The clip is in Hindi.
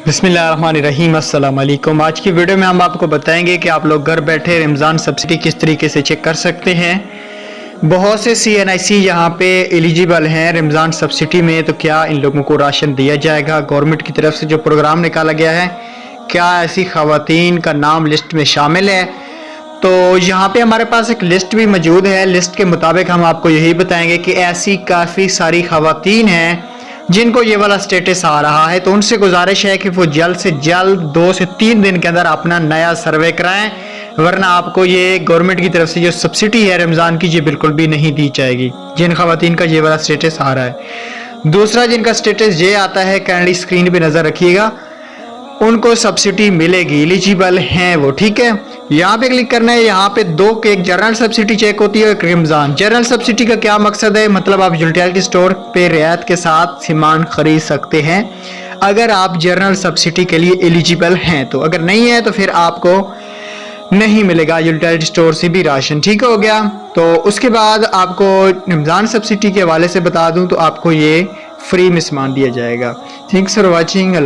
बिस्मिल्लाहिर्रहमानिर्रहीम, अस्सलाम वालेकुम। आज की वीडियो में हम आपको बताएंगे कि आप लोग घर बैठे रमज़ान सब्सिडी किस तरीके से चेक कर सकते हैं। बहुत से CNIC यहाँ पे एलिजिबल हैं रमज़ान सब्सिडी में, तो क्या इन लोगों को राशन दिया जाएगा? गवर्नमेंट की तरफ से जो प्रोग्राम निकाला गया है, क्या ऐसी ख़वातीन का नाम लिस्ट में शामिल है? तो यहाँ पे हमारे पास एक लिस्ट भी मौजूद है। लिस्ट के मुताबिक हम आपको यही बताएंगे कि ऐसी काफ़ी सारी ख़वातीन हैं जिनको ये वाला स्टेटस आ रहा है। तो उनसे गुजारिश है कि वो जल्द से जल्द 2 से 3 दिन के अंदर अपना नया सर्वे कराएं, वरना आपको ये गवर्नमेंट की तरफ से जो सब्सिडी है रमज़ान की, ये बिल्कुल भी नहीं दी जाएगी जिन ख़वातीन का ये वाला स्टेटस आ रहा है। दूसरा, जिनका स्टेटस ये आता है, काइंडली स्क्रीन पे नज़र रखिएगा, उनको सब्सिडी मिलेगी, एलिजिबल हैं वो, ठीक है। यहाँ पे क्लिक करना है। यहाँ पे दो के, एक जनरल सब्सिडी चेक होती है, एक रमज़ान। जनरल सब्सिडी का क्या मकसद है? मतलब आप यूटिलिटी स्टोर पे रियायत के साथ सामान खरीद सकते हैं अगर आप जनरल सब्सिडी के लिए एलिजिबल हैं। तो अगर नहीं है तो फिर आपको नहीं मिलेगा यूटिलिटी स्टोर से भी राशन, ठीक हो गया। तो उसके बाद आपको रमज़ान सब्सिडी के हवाले से बता दूं तो आपको ये फ्री में सामान दिया जाएगा। Thanks for watching.